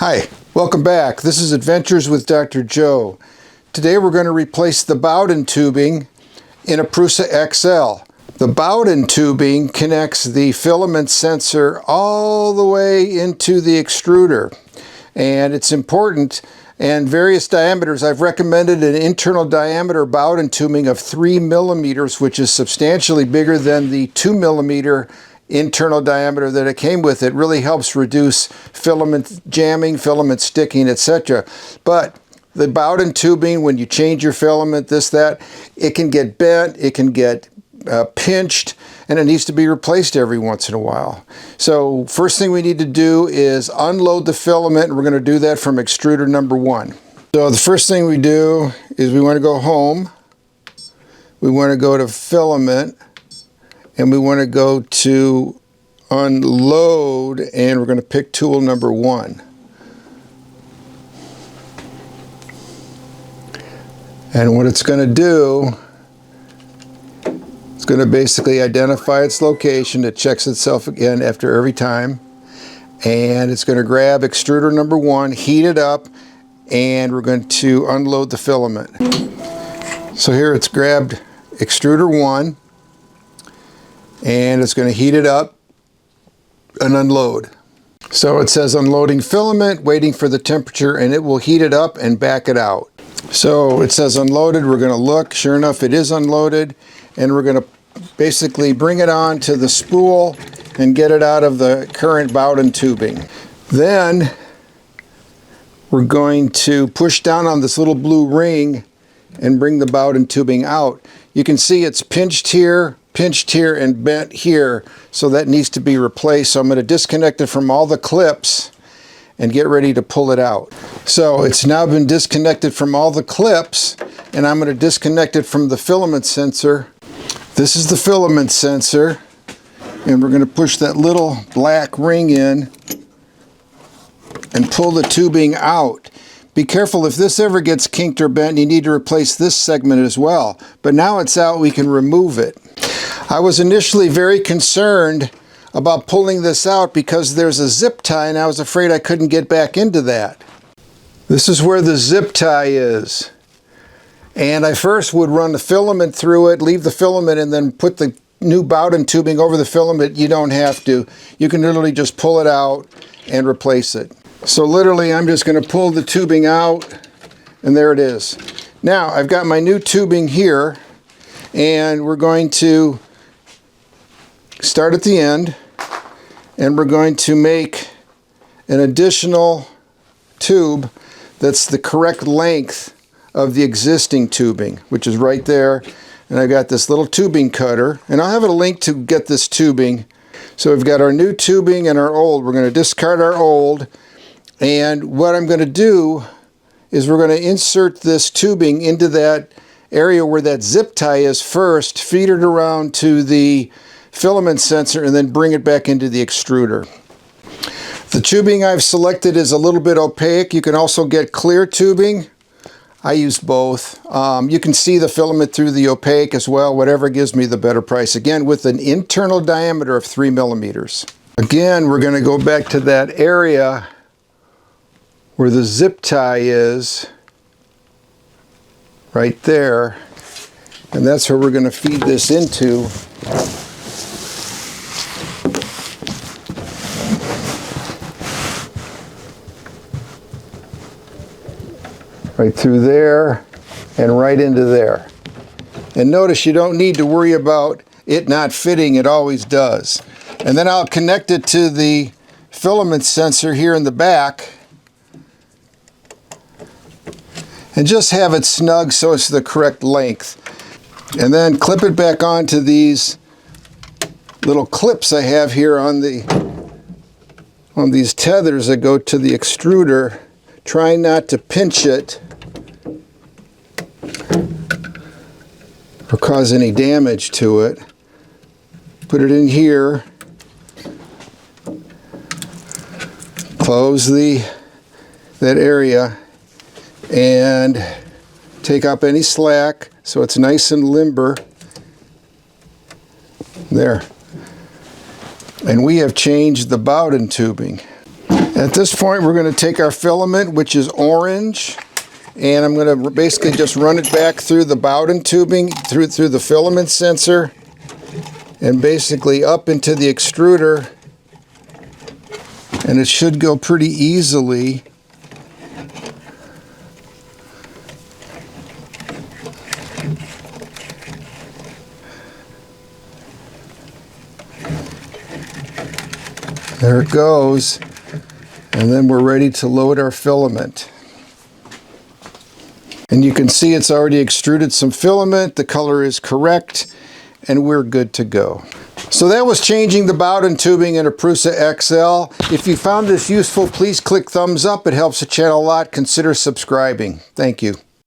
Hi, welcome back. This is Adventures with Dr. Joe. Today we're going to replace the Bowden tubing in a Prusa XL. The Bowden tubing connects the filament sensor all the way into the extruder, and it's important. And various diameters, I've recommended an internal diameter Bowden tubing of 3 millimeters, which is substantially bigger than the 2 millimeter internal diameter that it came with. It really helps reduce filament jamming, filament sticking, etc. But the Bowden tubing, when you change your filament, it can get bent, it can get pinched, and it needs to be replaced every once in a while. So first thing we need to do is unload the filament, and we're going to do that from extruder number 1. So the first thing we do is we want to go home, we want to go to filament, and we want to go to unload, and we're going to pick tool number 1. And what it's going to do, it's going to basically identify its location. It checks itself again after every time, and it's going to grab extruder number 1, heat it up, and we're going to unload the filament. So here it's grabbed extruder 1, and it's going to heat it up and unload. So it says unloading filament, waiting for the temperature, and it will heat it up and back it out. So it says unloaded. We're going to look. Sure enough, it is unloaded, and we're going to basically bring it on to the spool and get it out of the current Bowden tubing. Then we're going to push down on this little blue ring and bring the Bowden tubing out. You can see it's pinched here, and bent here, so that needs to be replaced. So I'm going to disconnect it from all the clips and get ready to pull it out. So it's now been disconnected from all the clips, and I'm going to disconnect it from the filament sensor. This is the filament sensor, and we're going to push that little black ring in and pull the tubing out. Be careful, if this ever gets kinked or bent, you need to replace this segment as well. But now it's out, we can remove it. I was initially very concerned about pulling this out because there's a zip tie, and I was afraid I couldn't get back into that. This is where the zip tie is. And I first would run the filament through it, leave the filament, and then put the new Bowden tubing over the filament. You don't have to. You can literally just pull it out and replace it. So literally I'm just going to pull the tubing out, and there it is. Now I've got my new tubing here, and we're going to start at the end, and we're going to make an additional tube that's the correct length of the existing tubing, which is right there. And I've got this little tubing cutter, and I'll have a link to get this tubing. So we've got our new tubing and our old. We're going to discard our old, and what I'm going to do is we're going to insert this tubing into that area where that zip tie is first, feed it around to the filament sensor, and then bring it back into the extruder. The tubing I've selected is a little bit opaque. You can also get clear tubing. I used both. You can see the filament through the opaque as well, whatever gives me the better price. Again, with an internal diameter of 3 millimeters. Again, we're going to go back to that area where the zip tie is, right there, and that's where we're going to feed this into. Right through there and right into there. And notice you don't need to worry about it not fitting, it always does. And then I'll connect it to the filament sensor here in the back and just have it snug so it's the correct length. And then clip it back onto these little clips I have here on these tethers that go to the extruder. Try not to pinch it or cause any damage to it. Put it in here. Close that area and take up any slack so it's nice and limber. There. And we have changed the Bowden tubing. At this point, we're going to take our filament, which is orange, and I'm going to basically just run it back through the Bowden tubing, through the filament sensor, and basically up into the extruder, and it should go pretty easily. There it goes. And then we're ready to load our filament. And you can see it's already extruded some filament, the color is correct, and we're good to go. So that was changing the Bowden tubing in a Prusa XL. If you found this useful, please click thumbs up. It helps the channel a lot. Consider subscribing. Thank you.